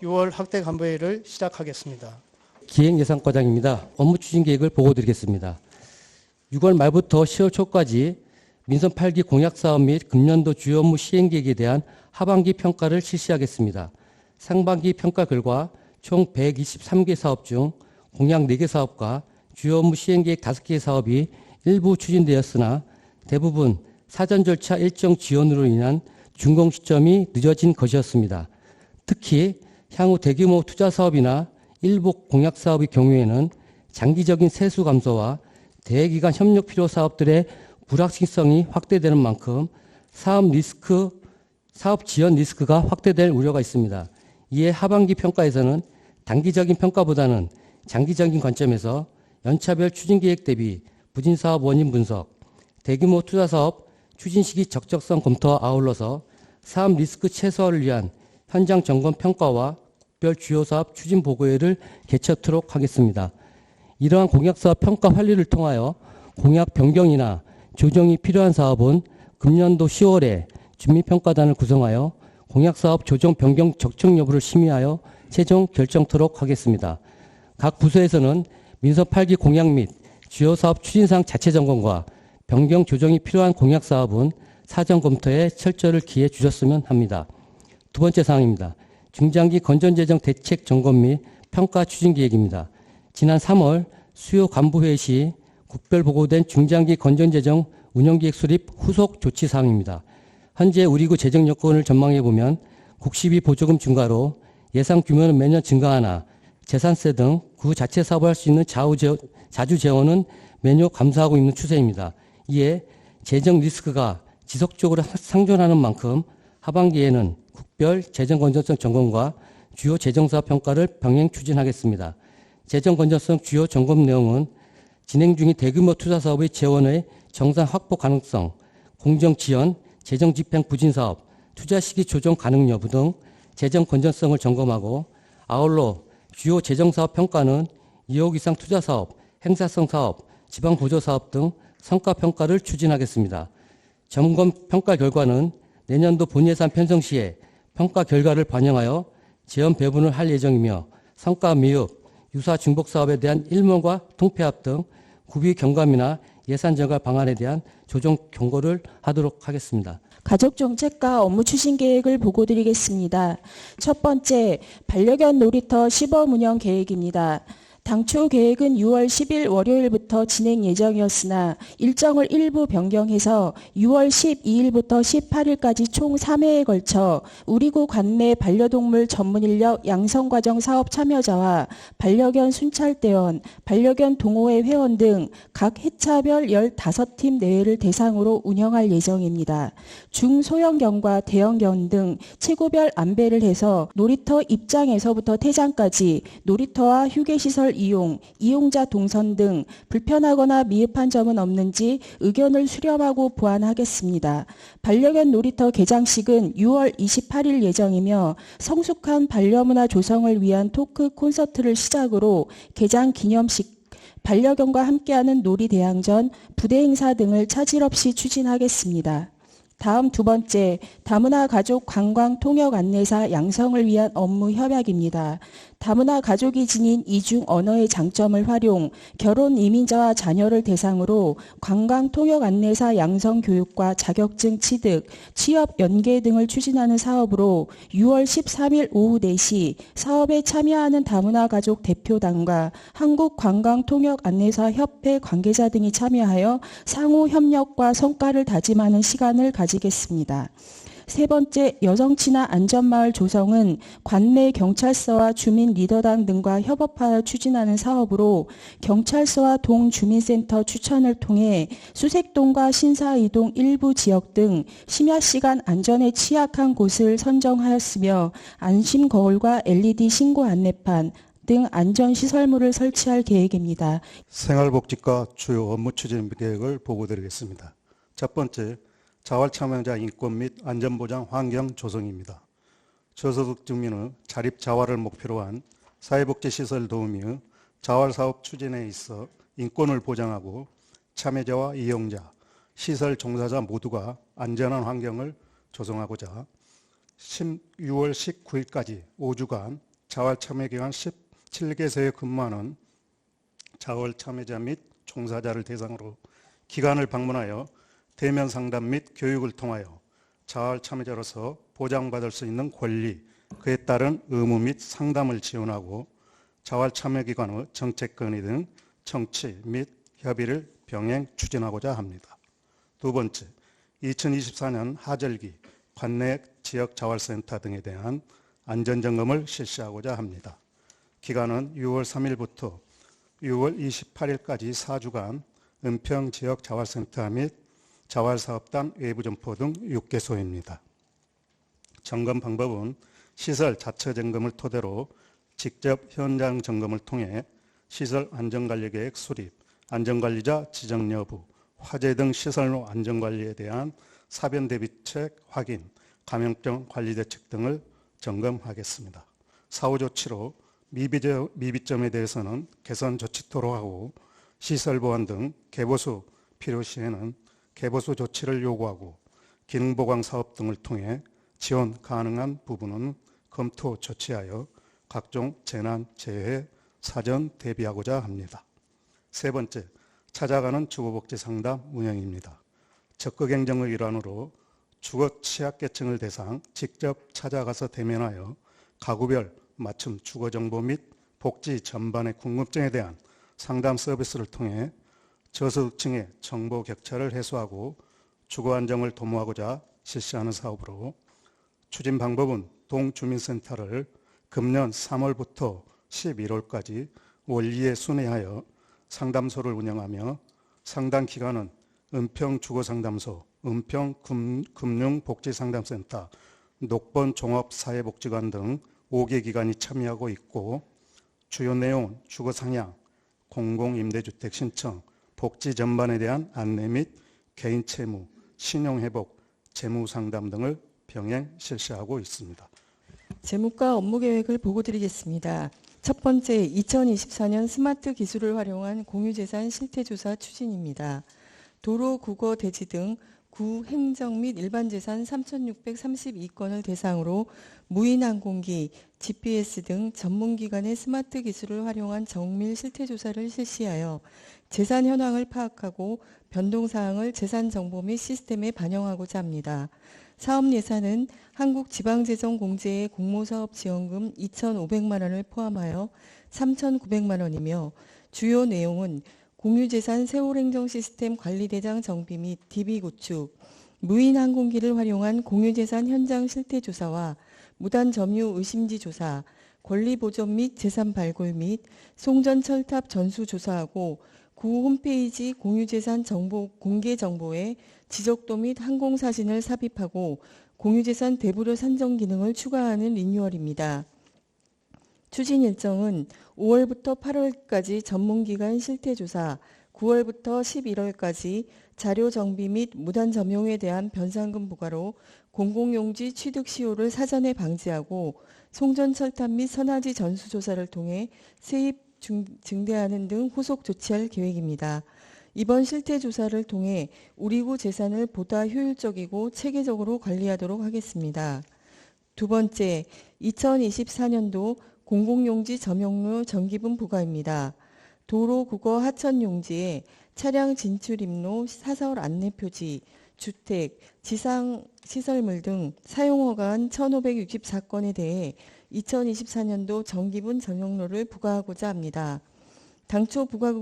6월 학대 간부회의를 시작하겠습니다. 기획예산과장입니다. 업무 추진 계획을 보고드리겠습니다. 6월 말부터 10월 초까지 민선 8기 공약사업 및 금년도 주요 업무 시행계획에 대한 하반기 평가를 실시하겠습니다. 상반기 평가 결과 총 123개 사업 중 공약 4개 사업과 주요 업무 시행계획 5개 사업이 일부 추진되었으나 대부분 사전 절차 일정 지연으로 인한 준공 시점이 늦어진 것이었습니다. 특히 향후 대규모 투자 사업이나 일부 공약 사업의 경우에는 장기적인 세수 감소와 대기간 협력 필요 사업들의 불확실성이 확대되는 만큼 사업 지연 리스크가 확대될 우려가 있습니다. 이에 하반기 평가에서는 단기적인 평가보다는 장기적인 관점에서 연차별 추진 계획 대비 부진 사업 원인 분석, 대규모 투자 사업 추진 시기 적절성 검토와 아울러서 사업 리스크 최소화를 위한 현장 점검 평가와 국별 주요 사업 추진 보고회를 개최하도록 하겠습니다. 이러한 공약 사업 평가 환리를 통하여 공약 변경이나 조정이 필요한 사업은 금년도 10월에 준비평가단을 구성하여 공약 사업 조정 변경 적정 여부를 심의하여 최종 결정토록 하겠습니다. 각 부서에서는 민선 8기 공약 및 주요 사업 추진사항 자체 점검과 변경 조정이 필요한 공약 사업은 사전 검토에 철저를 기해 주셨으면 합니다. 두 번째 사항입니다. 중장기 건전재정 대책 점검 및 평가 추진 계획입니다. 지난 3월 수요 간부회의 시 국별 보고된 중장기 건전재정 운영계획 수립 후속 조치 사항입니다. 현재 우리구 재정 여건을 전망해 보면 국시비 보조금 증가로 예상 규모는 매년 증가하나 재산세 등 구 자체 사업을 할 수 있는 자주 재원은 매년 감소하고 있는 추세입니다. 이에 재정 리스크가 지속적으로 상존하는 만큼 하반기에는 국별 재정 건전성 점검과 주요 재정사업 평가를 병행 추진하겠습니다. 재정 건전성 주요 점검 내용은 진행 중인 대규모 투자 사업의 재원의 정상 확보 가능성, 공정 지연, 재정 집행 부진 사업, 투자 시기 조정 가능 여부 등 재정 건전성을 점검하고 아울러 주요 재정 사업 평가는 2억 이상 투자 사업, 행사성 사업, 지방 보조 사업 등 성과 평가를 추진하겠습니다. 점검 평가 결과는 내년도 본예산 편성 시에 평가 결과를 반영하여 재원 배분을 할 예정이며 성과 미흡, 유사 중복 사업에 대한 일문과 통폐합 등 구비 경감이나 예산 증가 방안에 대한 조정 경고를 하도록 하겠습니다. 가족정책과 업무 추진 계획을 보고드리겠습니다. 첫 번째, 반려견 놀이터 시범 운영 계획입니다. 당초 계획은 6월 10일 월요일부터 진행 예정이었으나 일정을 일부 변경해서 6월 12일부터 18일까지 총 3회에 걸쳐 우리구 관내 반려동물 전문 인력 양성과정 사업 참여자와 반려견 순찰대원, 반려견 동호회 회원 등 각 회차별 15팀 내외를 대상으로 운영할 예정입니다. 중소형견과 대형견 등 체구별 안배를 해서 놀이터 입장에서부터 퇴장까지 놀이터와 휴게시설 이용, 이용자 동선 등 불편하거나 미흡한 점은 없는지 의견을 수렴하고 보완하겠습니다. 반려견 놀이터 개장식은 6월 28일 예정이며 성숙한 반려문화 조성을 위한 토크 콘서트를 시작으로 개장 기념식, 반려견과 함께하는 놀이대항전, 부대 행사 등을 차질 없이 추진하겠습니다. 다음 두 번째, 다문화 가족 관광 통역 안내사 양성을 위한 업무 협약입니다. 다문화 가족이 지닌 이중 언어의 장점을 활용, 결혼 이민자와 자녀를 대상으로 관광 통역 안내사 양성 교육과 자격증 취득, 취업 연계 등을 추진하는 사업으로 6월 13일 오후 4시 사업에 참여하는 다문화 가족 대표단과 한국관광통역안내사협회 관계자 등이 참여하여 상호 협력과 성과를 다짐하는 시간을 가지겠습니다. 세 번째, 여성친화 안전마을 조성은 관내 경찰서와 주민 리더당 등과 협업하여 추진하는 사업으로 경찰서와 동주민센터 추천을 통해 수색동과 신사이동 일부 지역 등 심야 시간 안전에 취약한 곳을 선정하였으며 안심 거울과 LED 신고 안내판 등 안전시설물을 설치할 계획입니다. 생활복지과 주요 업무 추진 계획을 보고드리겠습니다. 첫 번째, 자활 참여자 인권 및 안전보장 환경 조성입니다. 저소득 주민의 자립 자활을 목표로 한 사회복지시설 도우미의 자활사업 추진에 있어 인권을 보장하고 참여자와 이용자, 시설 종사자 모두가 안전한 환경을 조성하고자 6월 19일까지 5주간 자활참여기간 17개세에 근무하는 자활참여자 및 종사자를 대상으로 기관을 방문하여 대면 상담 및 교육을 통하여 자활참여자로서 보장받을 수 있는 권리, 그에 따른 의무 및 상담을 지원하고 자활참여기관의 정책 건의 등 정치 및 협의를 병행 추진하고자 합니다. 두 번째, 2024년 하절기 관내 지역 자활센터 등에 대한 안전점검을 실시하고자 합니다. 기간은 6월 3일부터 6월 28일까지 4주간 은평 지역 자활센터 및 자활사업단 외부점포 등 6개소입니다. 점검 방법은 시설 자체 점검을 토대로 직접 현장 점검을 통해 시설 안전관리계획 수립, 안전관리자 지정 여부, 화재 등 시설로 안전관리에 대한 사변 대비책 확인, 감염병 관리 대책 등을 점검하겠습니다. 사후 조치로 미비점에 대해서는 개선 조치토록 하고 시설 보완 등 개보수 필요시에는 개보수 조치를 요구하고 기능 보강 사업 등을 통해 지원 가능한 부분은 검토 조치하여 각종 재난, 재해 사전 대비하고자 합니다. 세 번째, 찾아가는 주거복지 상담 운영입니다. 적극 행정의 일환으로 주거 취약계층을 대상 직접 찾아가서 대면하여 가구별 맞춤 주거 정보 및 복지 전반의 궁금증에 대한 상담 서비스를 통해 저소득층의 정보 격차를 해소하고 주거 안정을 도모하고자 실시하는 사업으로 추진 방법은 동주민센터를 금년 3월부터 11월까지 월 2회 순회하여 상담소를 운영하며 상담 기관은 은평주거상담소, 은평금융복지상담센터, 녹번종합사회복지관 등 5개 기관이 참여하고 있고 주요 내용은 주거상향, 공공임대주택 신청, 복지 전반에 대한 안내 및 개인 채무, 신용회복, 재무상담 등을 병행 실시하고 있습니다. 재무과 업무계획을 보고드리겠습니다. 첫 번째, 2024년 스마트 기술을 활용한 공유재산 실태조사 추진입니다. 도로, 국어, 대지 등 구, 행정 및 일반재산 3,632건을 대상으로 무인항공기, GPS 등 전문기관의 스마트 기술을 활용한 정밀 실태조사를 실시하여 재산 현황을 파악하고 변동사항을 재산정보 및 시스템에 반영하고자 합니다. 사업 예산은 한국지방재정공제의 공모사업지원금 2,500만 원을 포함하여 3,900만 원이며 주요 내용은 공유재산 세월행정시스템 관리대장 정비 및 DB 구축, 무인항공기를 활용한 공유재산 현장 실태조사와 무단점유 의심지 조사, 권리보전 및 재산 발굴 및 송전철탑 전수 조사하고 구 홈페이지 공유재산 정보 공개 정보에 지적도 및 항공사진을 삽입하고 공유재산 대부료 산정 기능을 추가하는 리뉴얼입니다. 추진 일정은 5월부터 8월까지 전문기관 실태조사, 9월부터 11월까지 자료 정비 및 무단 점용에 대한 변상금 부과로 공공용지 취득 시효를 사전에 방지하고 송전철탑 및 선화지 전수조사를 통해 세입 증대하는 등 후속 조치할 계획입니다. 이번 실태조사를 통해 우리구 재산을 보다 효율적이고 체계적으로 관리하도록 하겠습니다. 두 번째, 2024년도 공공용지 점용료 전기분 부과입니다. 도로, 국어, 하천용지에 차량 진출 입로, 사설 안내표지, 주택, 지상시설물 등 사용허가한 1,564건에 대해 2024년도 전기분 전용료를 부과하고자 합니다. 당초 부과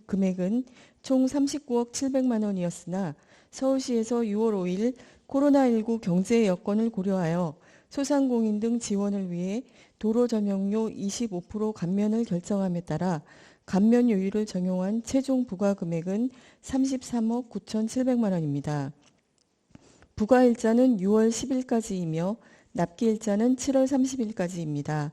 금액은 총 39억 700만 원이었으나 서울시에서 6월 5일 코로나19 경제 여건을 고려하여 소상공인 등 지원을 위해 도로 점용료 25% 감면을 결정함에 따라 감면 요율을 적용한 최종 부과 금액은 33억 9,700만 원입니다. 부과 일자는 6월 10일까지이며 납기 일자는 7월 30일까지입니다.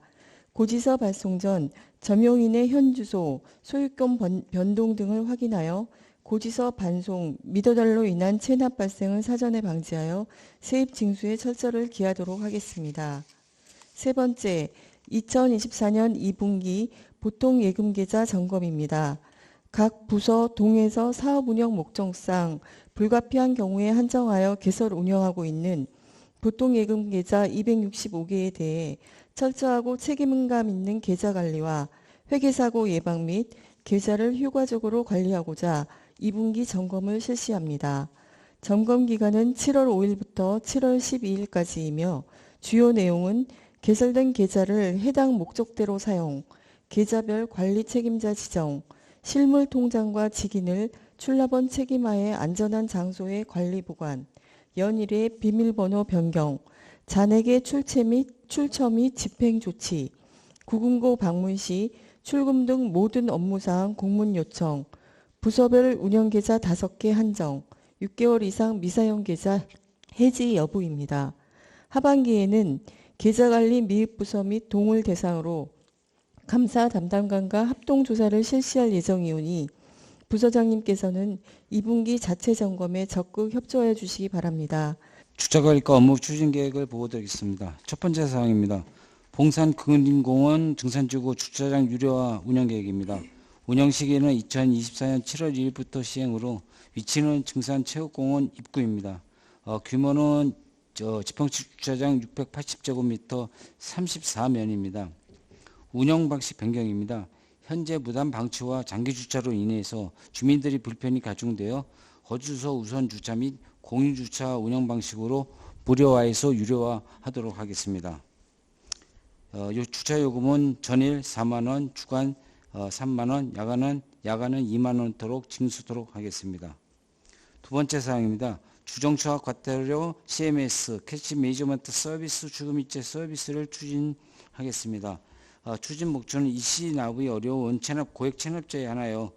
고지서 발송 전 점용인의 현 주소, 소유권 변동 등을 확인하여 고지서 반송, 미도달로 인한 체납 발생을 사전에 방지하여 세입 징수에 철저를 기하도록 하겠습니다. 세 번째, 2024년 2분기 보통예금계좌 점검입니다. 각 부서 동에서 사업 운영 목적상 불가피한 경우에 한정하여 개설 운영하고 있는 보통예금계좌 265개에 대해 철저하고 책임감 있는 계좌 관리와 회계사고 예방 및 계좌를 효과적으로 관리하고자 2분기 점검을 실시합니다. 점검 기간은 7월 5일부터 7월 12일까지이며 주요 내용은 개설된 계좌를 해당 목적대로 사용, 계좌별 관리 책임자 지정, 실물 통장과 직인을 출납원 책임하에 안전한 장소에 관리 보관, 연일의 비밀번호 변경, 잔액의 출처 및 집행 조치, 구금고 방문 시 출금 등 모든 업무사항 공문 요청, 부서별 운영계좌 5개 한정, 6개월 이상 미사용 계좌 해지 여부입니다. 하반기에는 계좌관리 미흡부서 및 동을 대상으로 감사 담당관과 합동조사를 실시할 예정이오니 부서장님께서는 2분기 자체 점검에 적극 협조해 주시기 바랍니다. 주차관리과 업무 추진 계획을 보고드리겠습니다. 첫 번째 사항입니다. 봉산 근린공원 증산지구 주차장 유료화 운영 계획입니다. 운영 시기는 2024년 7월 1일부터 시행으로 위치는 증산체육공원 입구입니다. 규모는 지평식 주차장 680제곱미터 34면입니다. 운영 방식 변경입니다. 현재 무단 방치와 장기 주차로 인해서 주민들이 불편이 가중되어 거주소 우선 주차 및 공유 주차 운영 방식으로 무료화해서 유료화하도록 하겠습니다. 주차 요금은 전일 4만 원, 주간 3만 원, 야간은 2만 원토록 징수토록 하겠습니다. 두 번째 사항입니다. 주정차와 과태료 CMS 캐시 매니지먼트 서비스 주금이체 서비스를 추진하겠습니다. 추진 목적은 이시 납부이 어려운 고액 체납자에 한하여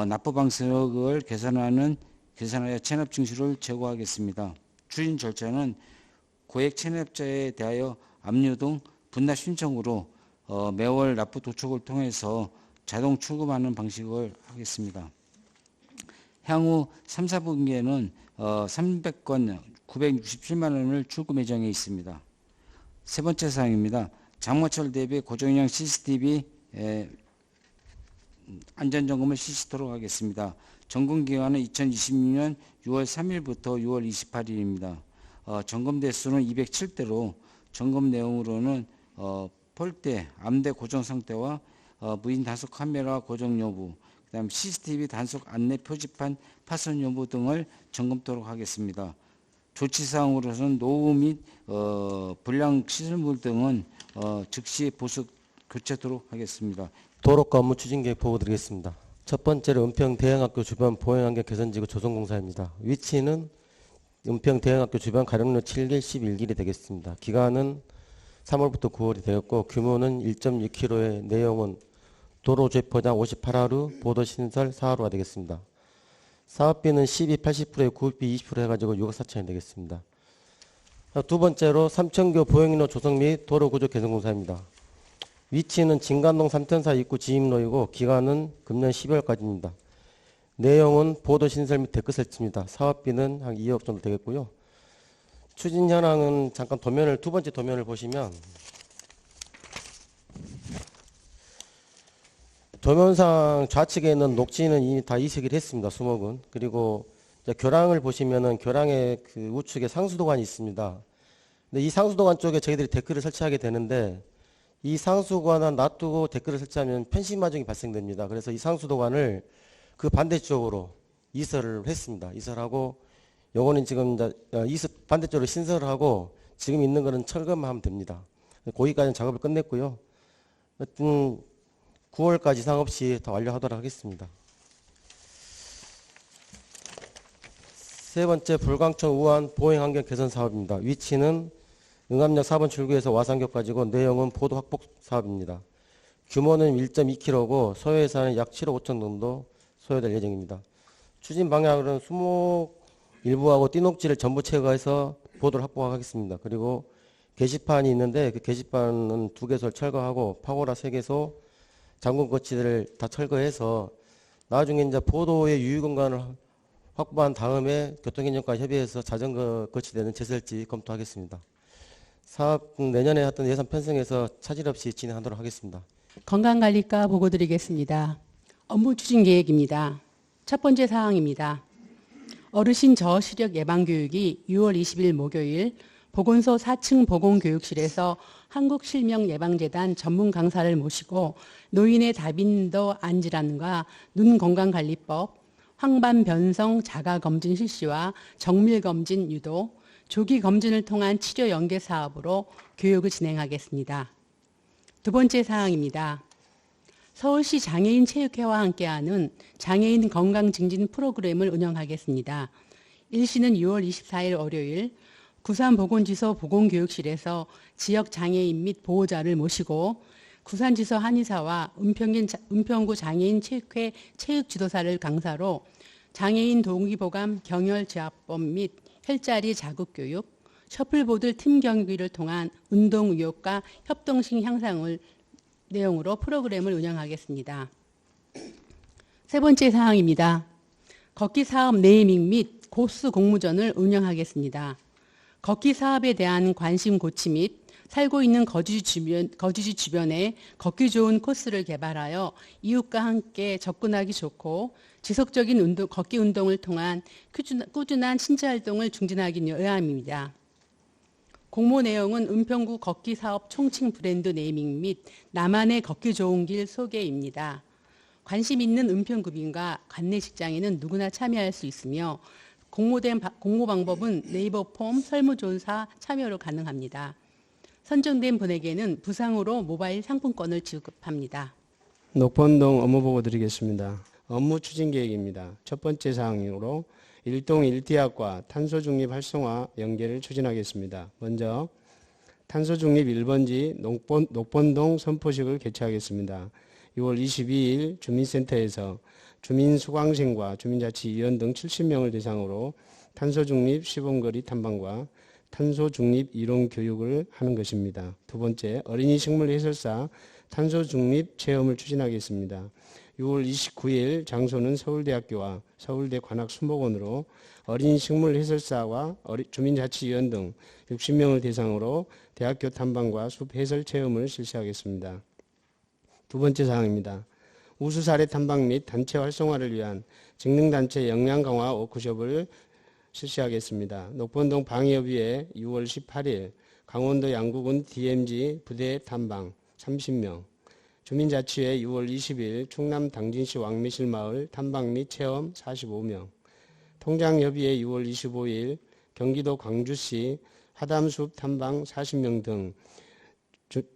납부 방식을 개선하여 체납 징수를 제고하겠습니다. 추진 절차는 고액 체납자에 대하여 압류 등 분납 신청으로 매월 납부 도촉을 통해서 자동 출금하는 방식을 하겠습니다. 향후 3, 4분기에는 300건 967만 원을 출금 예정에 있습니다. 세 번째 사항입니다. 장마철 대비 고정형 CCTV 안전점검을 실시토록 하겠습니다. 점검 기간은 2026년 6월 3일부터 6월 28일입니다. 점검 대수는 207대로 점검 내용으로는 폴대, 암대 고정 상태와 무인 단속 카메라 고정 여부, 그다음 CCTV 단속 안내 표지판 파손 여부 등을 점검토록 하겠습니다. 조치사항으로서는 노후 및 불량 시설물 등은 즉시 보수 교체토록 하겠습니다. 도로과 업무 추진 계획 보고 드리겠습니다. 첫 번째로 은평 대형학교 주변 보행환경 개선지구 조성공사입니다. 위치는 은평 대형학교 주변 가령로 7길 11길이 되겠습니다. 기간은 3월부터 9월이 되었고 규모는 1.6km의 내용은 도로 주행포장 58하루, 보도 신설 4하루가 되겠습니다. 사업비는 12, 80%에 구입비 20% 해가지고 6억 4천이 되겠습니다. 두 번째로 삼천교 보행로 조성 및 도로 구조 개선 공사입니다. 위치는 진간동 3천사 입구 지임로이고 기간은 금년 12월까지입니다. 내용은 보도 신설 및 데크 설치입니다. 사업비는 한 2억 정도 되겠고요. 추진 현황은 잠깐 두 번째 도면을 보시면 도면상 좌측에 있는 녹지는 이미 다 이식을 했습니다. 수목은. 그리고 교량을 보시면은 교량의 그 우측에 상수도관이 있습니다. 근데 이 상수도관 쪽에 저희들이 데크를 설치하게 되는데 이 상수도관을 놔두고 데크를 설치하면 편식 마중이 발생됩니다. 그래서 이 상수도관을 그 반대쪽으로 이설을 했습니다. 이설하고 요거는 지금 이제 반대쪽으로 신설을 하고 지금 있는 거는 철거만 됩니다. 거기까지는 작업을 끝냈고요. 하여튼 9월까지 이상 없이 다 완료하도록 하겠습니다. 세 번째 불광천 우한 보행환경 개선 사업입니다. 위치는 응암역 4번 출구에서 와산교까지고 내용은 보도 확복 사업입니다. 규모는 1.2km고 소요 예산은 약 7억 5천 정도 소요될 예정입니다. 추진 방향으로는 수목 일부하고 띠녹지를 전부 제거해서 보도를 확보하겠습니다. 그리고 게시판이 있는데 그 게시판은 2개소를 철거하고 파고라 3개소, 잠금 거치들을 다 철거해서 나중에 이제 보도의 유유 공간을 확보한 다음에 교통행정과 협의해서 자전거 거치되는 제설지 검토하겠습니다. 사업 내년에 하던 예산 편성해서 차질 없이 진행하도록 하겠습니다. 건강관리과 보고 드리겠습니다. 업무 추진 계획입니다. 첫 번째 사항입니다. 어르신 저시력 예방교육이 6월 20일 목요일 보건소 4층 보건교육실에서 한국실명예방재단 전문 강사를 모시고 노인의 다빈도 안질환과 눈건강관리법, 황반변성 자가검진 실시와 정밀검진 유도, 조기검진을 통한 치료 연계 사업으로 교육을 진행하겠습니다. 두 번째 사항입니다. 서울시 장애인 체육회와 함께하는 장애인 건강증진 프로그램을 운영하겠습니다. 일시는 6월 24일 월요일 구산보건지소 보건교육실에서 지역 장애인 및 보호자를 모시고 구산지소 한의사와 은평구 장애인 체육회 체육지도사를 강사로 장애인 동의보감 경혈제압법 및 혈자리 자극교육, 셔플보드 팀 경기를 통한 운동 의욕과 협동性향상을 내용으로 프로그램을 운영하겠습니다. 세 번째 사항입니다. 걷기 사업 네이밍 및 코스 공모전을 운영하겠습니다. 걷기 사업에 대한 관심 고취 및 살고 있는 거주지 주변에 걷기 좋은 코스를 개발하여 이웃과 함께 접근하기 좋고 지속적인 걷기 운동을 통한 꾸준한 신체 활동을 증진하기 위함입니다. 공모 내용은 은평구 걷기 사업 총칭 브랜드 네이밍 및 나만의 걷기 좋은 길 소개입니다. 관심 있는 은평구민과 관내 직장인은 누구나 참여할 수 있으며 공모 방법은 네이버 폼 설문조사 참여로 가능합니다. 선정된 분에게는 부상으로 모바일 상품권을 지급합니다. 녹본동 업무 보고 드리겠습니다. 업무 추진 계획입니다. 첫 번째 사항으로 일동 1티학과 탄소중립 활성화 연계를 추진하겠습니다. 먼저 탄소중립 1번지 녹본동 선포식을 개최하겠습니다. 6월 22일 주민센터에서 주민수강생과 주민자치위원 등 70명을 대상으로 탄소중립 시범거리 탐방과 탄소중립 이론 교육을 하는 것입니다. 두 번째, 어린이 식물 해설사 탄소중립 체험을 추진하겠습니다. 6월 29일 장소는 서울대학교와 서울대 관악수목원으로 어린이 식물 해설사와 주민자치위원 등 60명을 대상으로 대학교 탐방과 숲 해설 체험을 실시하겠습니다. 두 번째 사항입니다. 우수사례 탐방 및 단체 활성화를 위한 직능단체 역량 강화 워크숍을 실시하겠습니다. 녹본동 방위협의회 6월 18일 강원도 양구군 DMZ 부대 탐방 30명, 주민자치회 6월 20일 충남 당진시 왕매실 마을 탐방 및 체험 45명, 통장협의회 6월 25일 경기도 광주시 화담숲 탐방 40명 등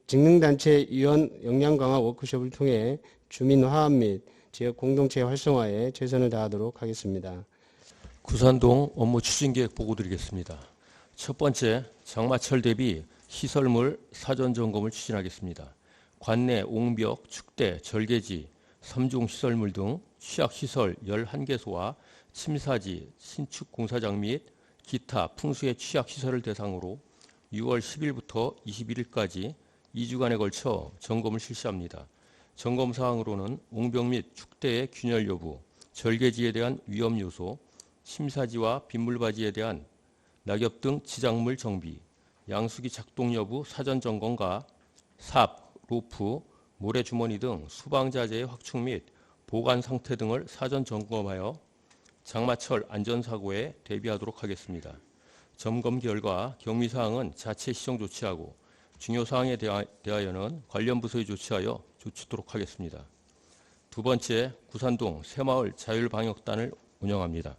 직능단체 위원 역량 강화 워크숍을 통해 주민 화합 및 지역 공동체 활성화에 최선을 다하도록 하겠습니다. 구산동 업무 추진 계획 보고 드리겠습니다. 첫 번째, 장마철 대비 시설물 사전 점검을 추진하겠습니다. 관내 옹벽, 축대, 절개지, 3중 시설물 등 취약시설 11개소와 침사지, 신축 공사장 및 기타 풍수의 취약시설을 대상으로 6월 10일부터 21일까지 2주간에 걸쳐 점검을 실시합니다. 점검 사항으로는 옹벽 및 축대의 균열 여부, 절개지에 대한 위험 요소, 침사지와 빗물바지에 대한 낙엽 등 지작물 정비, 양수기 작동 여부 사전 점검과 삽, 로프, 모래주머니 등 수방자재의 확충 및 보관 상태 등을 사전 점검하여 장마철 안전사고에 대비하도록 하겠습니다. 점검 결과 경미사항은 자체 시정 조치하고 중요사항에 대하여는 관련 부서에 조치하여 조치토록 하겠습니다. 두 번째, 구산동 새마을 자율방역단을 운영합니다.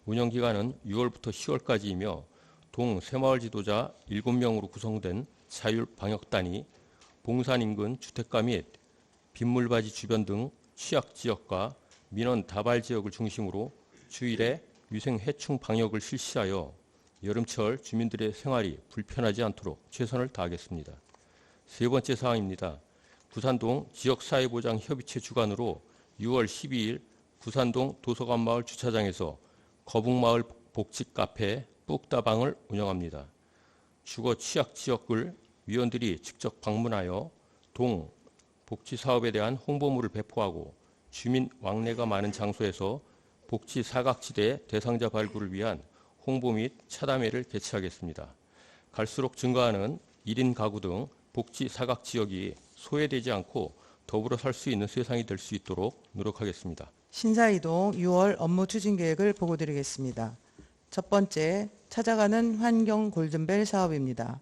운영기간은 6월부터 10월까지이며 동 새마을 지도자 7명으로 구성된 자율방역단이 봉산 인근 주택가 및 빗물바지 주변 등 취약지역과 민원 다발 지역을 중심으로 주일에 위생 해충 방역을 실시하여 여름철 주민들의 생활이 불편하지 않도록 최선을 다하겠습니다. 세 번째 사항입니다. 구산동 지역사회보장협의체 주관으로 6월 12일 구산동 도서관마을 주차장에서 거북마을 복지카페 뿍다방을 운영합니다. 주거 취약지역을 위원들이 직접 방문하여 동 복지사업에 대한 홍보물을 배포하고 주민 왕래가 많은 장소에서 복지 사각지대 대상자 발굴을 위한 홍보 및 차담회를 개최하겠습니다. 갈수록 증가하는 1인 가구 등 복지 사각지역이 소외되지 않고 더불어 살 수 있는 세상이 될 수 있도록 노력하겠습니다. 신사이동 6월 업무 추진 계획을 보고 드리겠습니다. 첫 번째, 찾아가는 환경 골든벨 사업입니다.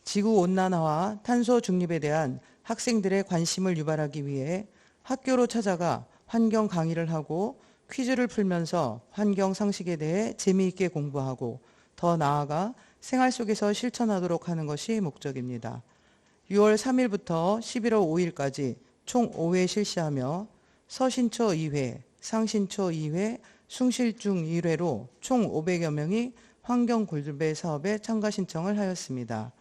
지구온난화와 탄소 중립에 대한 학생들의 관심을 유발하기 위해 학교로 찾아가 환경 강의를 하고 퀴즈를 풀면서 환경 상식에 대해 재미있게 공부하고 더 나아가 생활 속에서 실천하도록 하는 것이 목적입니다. 6월 3일부터 11월 5일까지 총 5회 실시하며 서신초 2회, 상신초 2회, 숭실중 1회로 총 500여 명이 환경 골든벨 사업에 참가 신청을 하였습니다.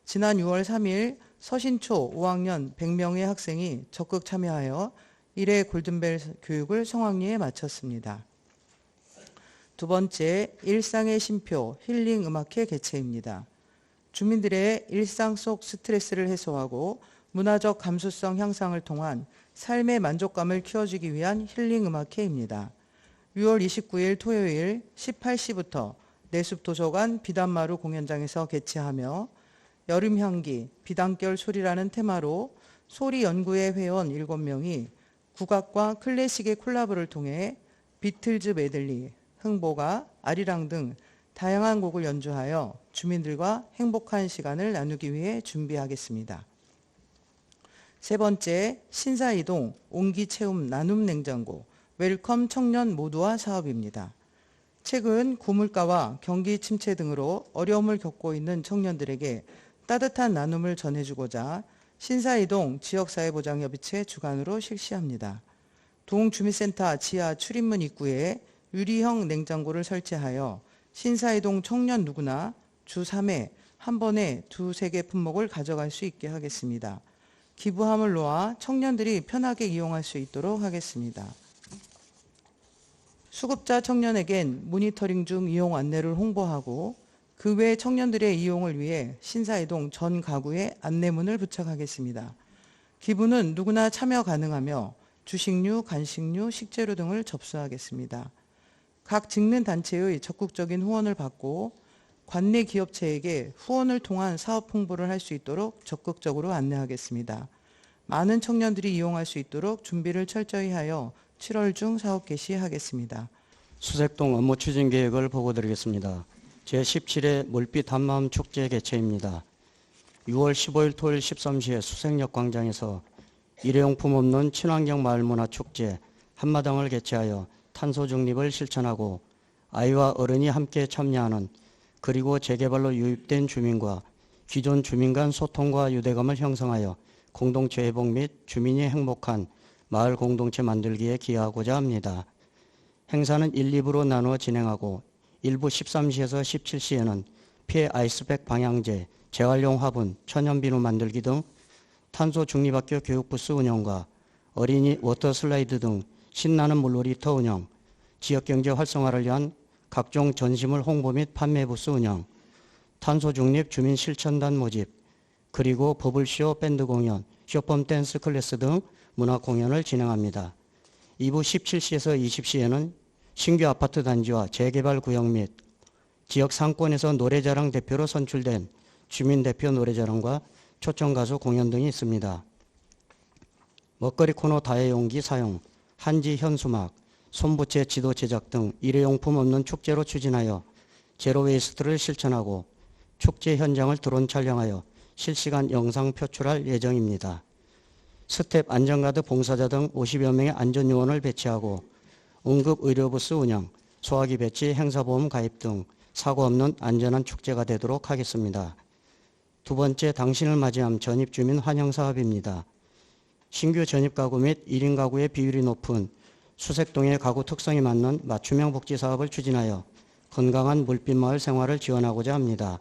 지난 6월 3일 서신초 5학년 100명의 학생이 적극 참여하여 1회 골든벨 교육을 성황리에 마쳤습니다. 두 번째, 일상의 쉼표 힐링 음악회 개최입니다. 주민들의 일상 속 스트레스를 해소하고 문화적 감수성 향상을 통한 삶의 만족감을 키워주기 위한 힐링 음악회입니다. 6월 29일 토요일 18시부터 내숲도서관 비단마루 공연장에서 개최하며 여름향기, 비단결 소리라는 테마로 소리연구회 회원 7명이 국악과 클래식의 콜라보를 통해 비틀즈 메들리, 흥보가, 아리랑 등 다양한 곡을 연주하여 주민들과 행복한 시간을 나누기 위해 준비하겠습니다. 세 번째, 신사이동 온기체험 나눔 냉장고 웰컴 청년 모두와 사업입니다. 최근 고물가와 경기 침체 등으로 어려움을 겪고 있는 청년들에게 따뜻한 나눔을 전해주고자 신사이동 지역사회보장협의체 주관으로 실시합니다. 동주민센터 지하 출입문 입구에 유리형 냉장고를 설치하여 신사이동 청년 누구나 주 3회 한 번에 2-3개 품목을 가져갈 수 있게 하겠습니다. 기부함을 놓아 청년들이 편하게 이용할 수 있도록 하겠습니다. 수급자 청년에겐 모니터링 중 이용 안내를 홍보하고 그 외 청년들의 이용을 위해 신사이동 전 가구에 안내문을 부착하겠습니다. 기부는 누구나 참여 가능하며 주식류, 간식류, 식재료 등을 접수하겠습니다. 각 직능 단체의 적극적인 후원을 받고 관내 기업체에게 후원을 통한 사업 홍보를 할 수 있도록 적극적으로 안내하겠습니다. 많은 청년들이 이용할 수 있도록 준비를 철저히 하여 7월 중 사업 개시하겠습니다. 수색동 업무 추진 계획을 보고드리겠습니다. 제17회 물빛 한마음 축제 개최입니다. 6월 15일 토요일 13시에 수색역 광장에서 일회용품 없는 친환경 마을문화축제 한마당을 개최하여 탄소 중립을 실천하고 아이와 어른이 함께 참여하는 그리고 재개발로 유입된 주민과 기존 주민 간 소통과 유대감을 형성하여 공동체 회복 및 주민이 행복한 마을 공동체 만들기에 기여하고자 합니다. 행사는 1, 2부로 나누어 진행하고 1부 13시에서 17시에는 폐 아이스백 방향제, 재활용 화분, 천연비누 만들기 등 탄소 중립학교 교육부스 운영과 어린이 워터슬라이드 등 신나는 물놀이터 운영, 지역경제 활성화를 위한 각종 전시물 홍보 및 판매 부스 운영, 탄소 중립 주민 실천단 모집, 그리고 버블쇼 밴드 공연, 쇼폼 댄스 클래스 등 문화 공연을 진행합니다. 2부 17시에서 20시에는 신규 아파트 단지와 재개발 구역 및 지역 상권에서 노래자랑 대표로 선출된 주민대표 노래자랑과 초청가수 공연 등이 있습니다. 먹거리 코너 다회용기 사용, 한지 현수막, 손부채 지도 제작 등 일회용품 없는 축제로 추진하여 제로웨이스트를 실천하고 축제 현장을 드론 촬영하여 실시간 영상 표출할 예정입니다. 스텝 안전가드 봉사자 등 50여 명의 안전요원을 배치하고 응급의료부스 운영, 소화기 배치, 행사보험 가입 등 사고 없는 안전한 축제가 되도록 하겠습니다. 두 번째, 당신을 맞이함 전입주민 환영사업입니다. 신규 전입가구 및 1인 가구의 비율이 높은 수색동의 가구 특성에 맞는 맞춤형 복지사업을 추진하여 건강한 물빛마을 생활을 지원하고자 합니다.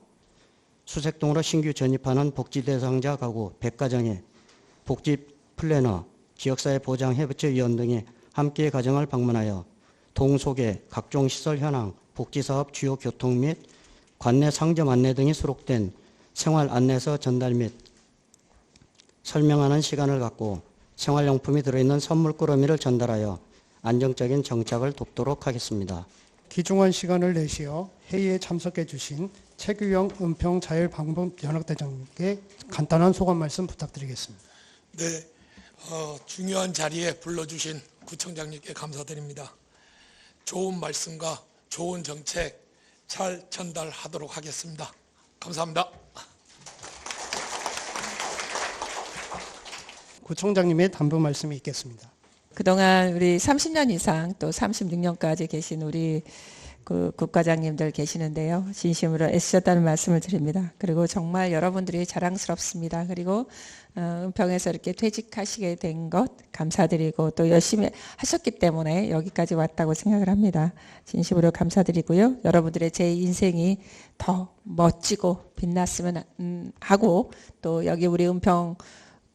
수색동으로 신규 전입하는 복지 대상자 가구 100가정에 복지 플래너, 지역사회 보장협의체 위원 등이 함께 가정을 방문하여 동소개, 각종 시설 현황, 복지사업 주요 교통 및 관내 상점 안내 등이 수록된 생활 안내서 전달 및 설명하는 시간을 갖고 생활용품이 들어있는 선물 꾸러미를 전달하여 안정적인 정착을 돕도록 하겠습니다. 귀중한 시간을 내시어 회의에 참석해 주신 최규영 은평자율방법연합대장님께 간단한 소감 말씀 부탁드리겠습니다. 네, 중요한 자리에 불러주신 구청장님께 감사드립니다. 좋은 말씀과 좋은 정책 잘 전달하도록 하겠습니다. 감사합니다. 구청장님의 담부 말씀이 있겠습니다. 그동안 우리 30년 이상 또 36년까지 계신 우리 그 국과장님들 계시는데요. 진심으로 애쓰셨다는 말씀을 드립니다. 그리고 정말 여러분들이 자랑스럽습니다. 그리고 은평에서 이렇게 퇴직하시게 된 것 감사드리고 또 열심히 하셨기 때문에 여기까지 왔다고 생각을 합니다. 진심으로 감사드리고요. 여러분들의 제 인생이 더 멋지고 빛났으면 하고 또 여기 우리 은평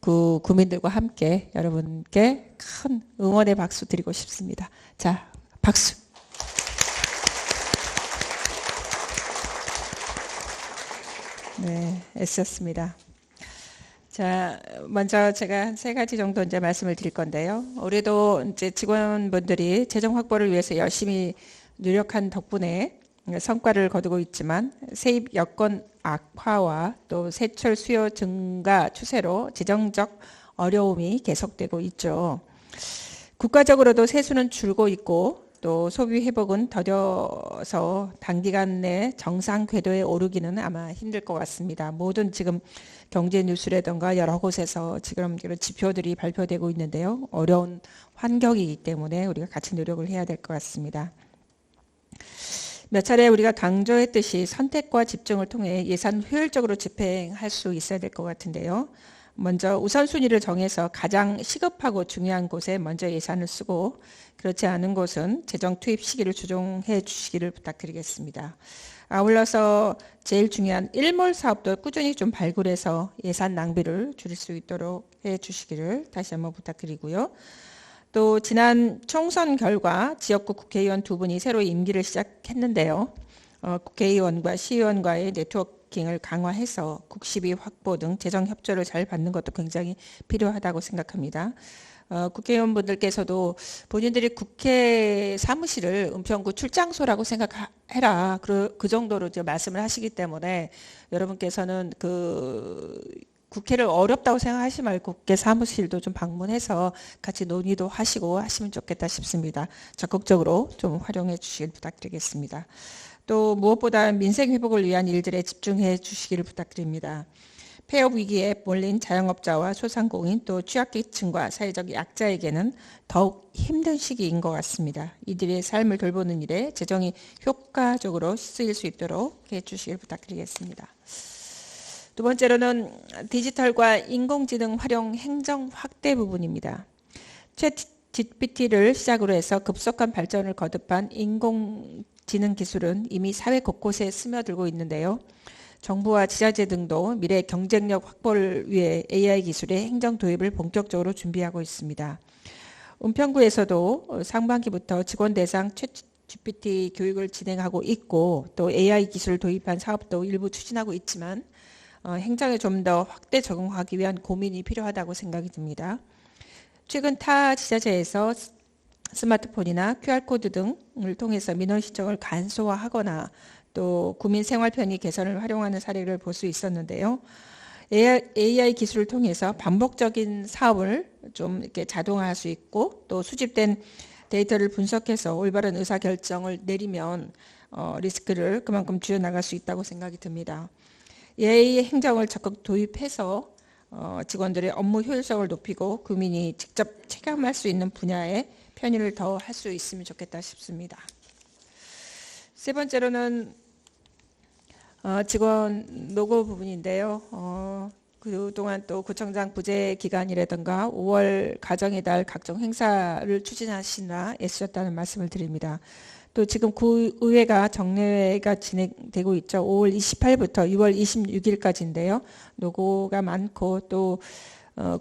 그 구민들과 함께 여러분께 큰 응원의 박수 드리고 싶습니다. 자, 박수. 네, 애썼습니다. 자, 먼저 제가 한 3가지 정도 이제 말씀을 드릴 건데요. 올해도 이제 직원분들이 재정 확보를 위해서 열심히 노력한 덕분에 성과를 거두고 있지만 세입 여건 악화와 또 세출 수요 증가 추세로 재정적 어려움이 계속되고 있죠. 국가적으로도 세수는 줄고 있고 또 소비 회복은 더뎌서 단기간 내 정상 궤도에 오르기는 아마 힘들 것 같습니다. 모든 지금 경제 뉴스라든가 여러 곳에서 지금 이런 지표들이 발표되고 있는데요. 어려운 환경이기 때문에 우리가 같이 노력을 해야 될 것 같습니다. 몇 차례 우리가 강조했듯이 선택과 집중을 통해 예산 효율적으로 집행할 수 있어야 될 것 같은데요. 먼저 우선순위를 정해서 가장 시급하고 중요한 곳에 먼저 예산을 쓰고 그렇지 않은 곳은 재정 투입 시기를 조정해 주시기를 부탁드리겠습니다. 아울러서 제일 중요한 일몰 사업도 꾸준히 좀 발굴해서 예산 낭비를 줄일 수 있도록 해 주시기를 다시 한번 부탁드리고요. 또 지난 총선 결과 지역구 국회의원 2분이 새로 임기를 시작했는데요. 국회의원과 시의원과의 네트워킹을 강화해서 국시비 확보 등 재정 협조를 잘 받는 것도 굉장히 필요하다고 생각합니다. 국회의원분들께서도 본인들이 국회 사무실을 은평구 출장소라고 생각해라. 그 정도로 이제 말씀을 하시기 때문에 여러분께서는 국회를 어렵다고 생각하지 말고 국회 사무실도 좀 방문해서 같이 논의도 하시고 하시면 좋겠다 싶습니다. 적극적으로 좀 활용해 주시길 부탁드리겠습니다. 또 무엇보다 민생 회복을 위한 일들에 집중해 주시기를 부탁드립니다. 폐업 위기에 몰린 자영업자와 소상공인 또 취약계층과 사회적 약자에게는 더욱 힘든 시기인 것 같습니다. 이들의 삶을 돌보는 일에 재정이 효과적으로 쓰일 수 있도록 해주시길 부탁드리겠습니다. 두 번째로는 디지털과 인공지능 활용 행정 확대 부분입니다. 챗GPT를 시작으로 해서 급속한 발전을 거듭한 인공지능 기술은 이미 사회 곳곳에 스며들고 있는데요. 정부와 지자체 등도 미래 경쟁력 확보를 위해 AI 기술의 행정 도입을 본격적으로 준비하고 있습니다. 은평구에서도 상반기부터 직원 대상 챗GPT 교육을 진행하고 있고 또 AI 기술을 도입한 사업도 일부 추진하고 있지만 행정에 좀 더 확대 적용하기 위한 고민이 필요하다고 생각이 듭니다. 최근 타 지자체에서 스마트폰이나 QR코드 등을 통해서 민원 신청을 간소화하거나 또 구민 생활 편의 개선을 활용하는 사례를 볼 수 있었는데요. AI 기술을 통해서 반복적인 사업을 좀 이렇게 자동화할 수 있고 또 수집된 데이터를 분석해서 올바른 의사결정을 내리면 리스크를 그만큼 줄여나갈 수 있다고 생각이 듭니다. AI 행정을 적극 도입해서 직원들의 업무 효율성을 높이고 구민이 직접 체감할 수 있는 분야에 편의를 더 할 수 있으면 좋겠다 싶습니다. 세 번째로는 직원 노고 부분인데요. 그동안 또 구청장 부재 기간이라든가 5월 가정의 달 각종 행사를 추진하시느라 애쓰셨다는 말씀을 드립니다. 또 지금 구의회가 정례회가 진행되고 있죠. 5월 28일부터 6월 26일까지인데요. 노고가 많고 또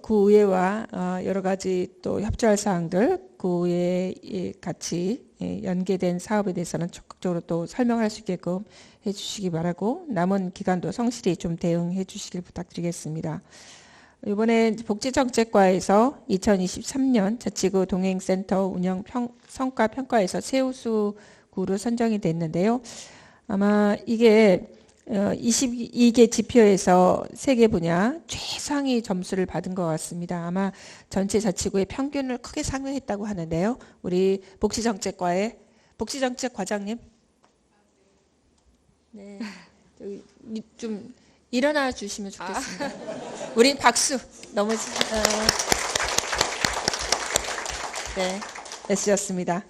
구의회와 여러 가지 또 협조할 사항들 구의회에 같이 연계된 사업에 대해서는 적극적으로 또 설명할 수 있게끔 해주시기 바라고 남은 기간도 성실히 좀 대응해 주시길 부탁드리겠습니다. 이번에 복지정책과에서 2023년 자치구 동행센터 운영 성과 평가에서 최우수구로 선정이 됐는데요. 아마 이게 22개 지표에서 3개 분야 최상위 점수를 받은 것 같습니다. 아마 전체 자치구의 평균을 크게 상회했다고 하는데요. 우리 복지정책과의 복지정책 과장님. 네, 좀 일어나 주시면 좋겠습니다. 우리 박수 너무 네. 애쓰셨습니다.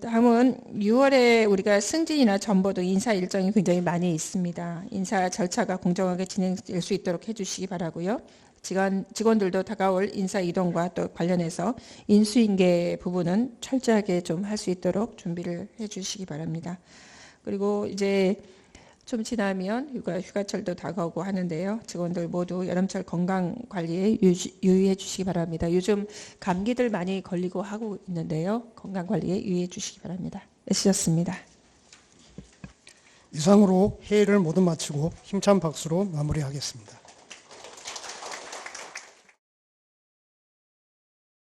다음은 6월에 우리가 승진이나 전보 등 인사 일정이 굉장히 많이 있습니다. 인사 절차가 공정하게 진행될 수 있도록 해주시기 바라고요. 직원들도 다가올 인사 이동과 또 관련해서 인수인계 부분은 철저하게 좀 할 수 있도록 준비를 해주시기 바랍니다. 그리고 이제 좀 지나면 휴가철도 다가오고 하는데요. 직원들 모두 여름철 건강 관리에 유의해 주시기 바랍니다. 요즘 감기들 많이 걸리고 하고 있는데요. 건강 관리에 유의해 주시기 바랍니다. 애쓰셨습니다. 이상으로 회의를 모두 마치고 힘찬 박수로 마무리하겠습니다.